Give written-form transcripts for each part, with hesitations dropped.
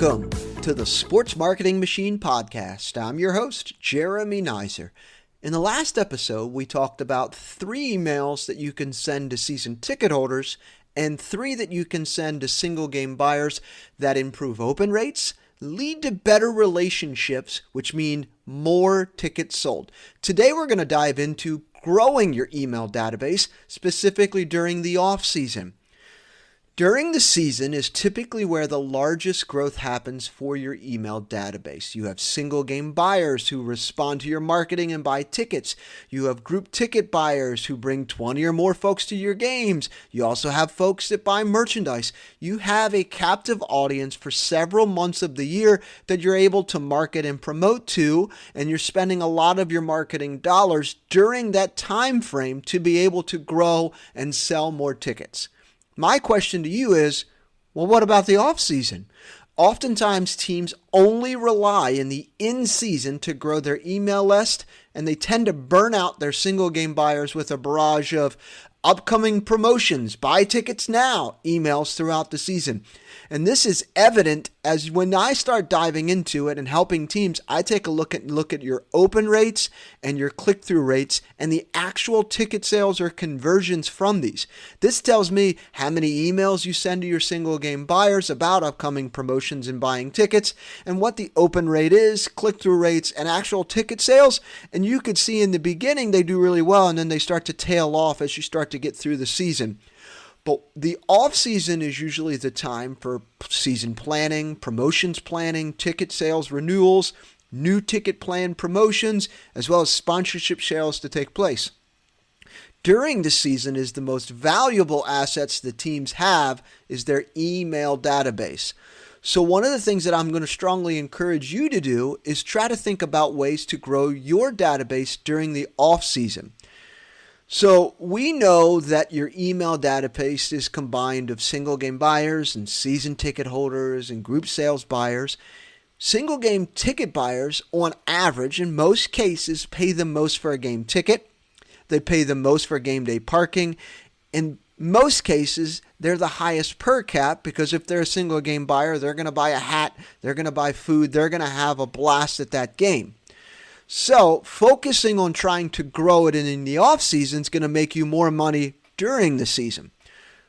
Welcome to the Sports Marketing Machine Podcast. I'm your host, Jeremy Nizer. In the last episode, we talked about 3 emails that you can send to season ticket holders and 3 that you can send to single game buyers that improve open rates, lead to better relationships, which mean more tickets sold. Today, we're going to dive into growing your email database, specifically during the off-season. During the season is typically where the largest growth happens for your email database. You have single game buyers who respond to your marketing and buy tickets. You have group ticket buyers who bring 20 or more folks to your games. You also have folks that buy merchandise. You have a captive audience for several months of the year that you're able to market and promote to, and you're spending a lot of your marketing dollars during that time frame to be able to grow and sell more tickets. My question to you is, well, what about the off-season? Oftentimes, teams only rely in the in-season to grow their email list, and they tend to burn out their single-game buyers with a barrage of upcoming promotions, buy tickets now, emails throughout the season. And this is evident as when I start diving into it and helping teams, I take a look at your open rates and your click-through rates and the actual ticket sales or conversions from these. This tells me how many emails you send to your single game buyers about upcoming promotions and buying tickets and what the open rate is, click-through rates, and actual ticket sales. And you could see in the beginning they do really well and then they start to tail off as you start to get through the season. But the off-season is usually the time for season planning, promotions planning, ticket sales renewals, new ticket plan promotions, as well as sponsorship sales to take place. During the season is the most valuable assets the teams have is their email database. So one of the things that I'm going to strongly encourage you to do is try to think about ways to grow your database during the off-season. So we know that your email database is combined of single game buyers and season ticket holders and group sales buyers. Single game ticket buyers, on average, in most cases, pay the most for a game ticket. They pay the most for game day parking. In most cases, they're the highest per cap because if they're a single game buyer, they're going to buy a hat, they're going to buy food, they're going to have a blast at that game. So focusing on trying to grow it in the off season is going to make you more money during the season.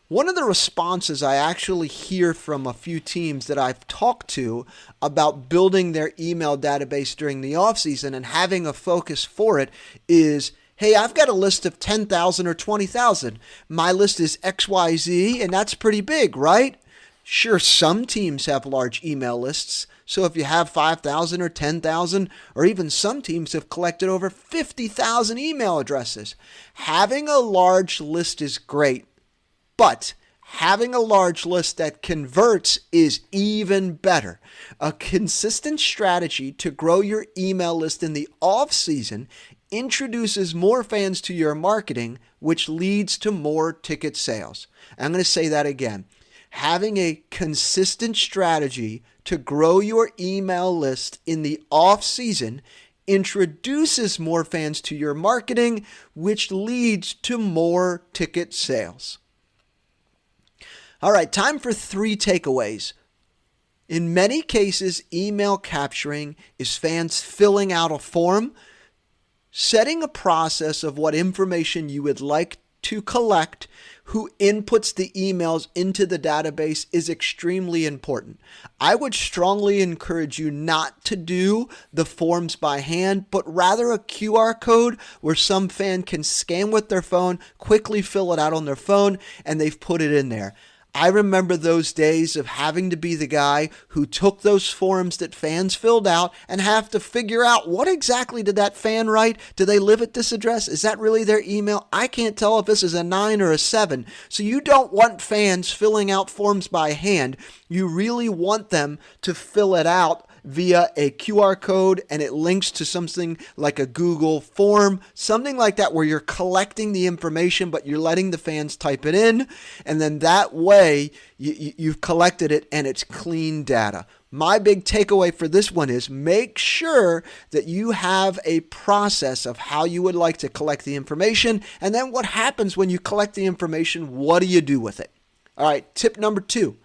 One of the responses I actually hear from a few teams that I've talked to about building their email database during the off season and having a focus for it is, hey, I've got a list of 10,000 or 20,000. My list is XYZ, and that's pretty big, right? Sure, some teams have large email lists. So if you have 5,000 or 10,000, or even some teams have collected over 50,000 email addresses. Having a large list is great, but having a large list that converts is even better. A consistent strategy to grow your email list in the off-season introduces more fans to your marketing, which leads to more ticket sales. I'm going to say that again. Having a consistent strategy to grow your email list in the off-season introduces more fans to your marketing, which leads to more ticket sales. All right, time for 3 takeaways. In many cases, email capturing is fans filling out a form, setting a process of what information you would like to collect, who inputs the emails into the database is extremely important. I would strongly encourage you not to do the forms by hand, but rather a QR code where some fan can scan with their phone, quickly fill it out on their phone, and they've put it in there. I remember those days of having to be the guy who took those forms that fans filled out and have to figure out what exactly did that fan write? Do they live at this address? Is that really their email? I can't tell if this is a 9 or a 7. So you don't want fans filling out forms by hand. You really want them to fill it out via a QR code and it links to something like a Google form, something like that where you're collecting the information but you're letting the fans type it in, and then that way you've collected it and it's clean data. My big takeaway for this one is make sure that you have a process of how you would like to collect the information, and then what happens when you collect the information, what do you do with it? All right, tip number 2.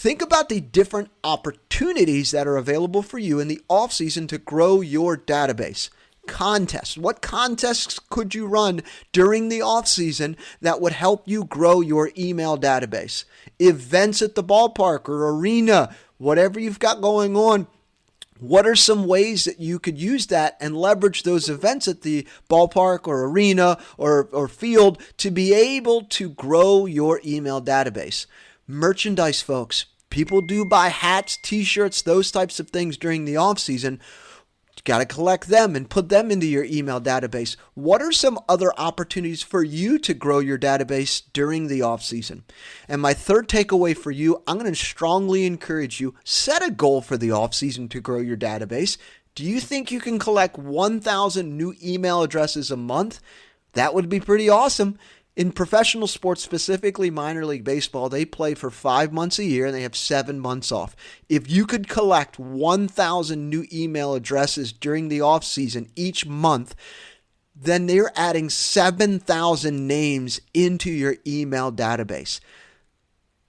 Think about the different opportunities that are available for you in the offseason to grow your database. Contests. What contests could you run during the offseason that would help you grow your email database? Events at the ballpark or arena, whatever you've got going on. What are some ways that you could use that and leverage those events at the ballpark or arena or field to be able to grow your email database? Merchandise, folks. People do buy hats, t-shirts, those types of things during the off season. You got to collect them and put them into your email database. What are some other opportunities for you to grow your database during the off season? And my third takeaway for you, I'm going to strongly encourage you, set a goal for the off season to grow your database. Do you think you can collect 1,000 new email addresses a month? That would be pretty awesome. In professional sports, specifically minor league baseball, they play for 5 months a year and they have 7 months off. If you could collect 1,000 new email addresses during the off season each month, then they're adding 7,000 names into your email database.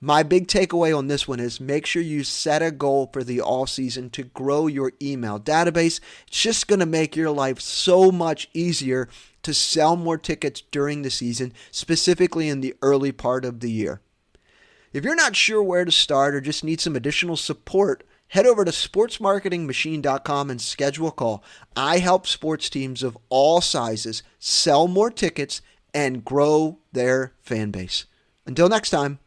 My big takeaway on this one is make sure you set a goal for the off season to grow your email database. It's just going to make your life so much easier to sell more tickets during the season, specifically in the early part of the year. If you're not sure where to start or just need some additional support, head over to sportsmarketingmachine.com and schedule a call. I help sports teams of all sizes sell more tickets and grow their fan base. Until next time.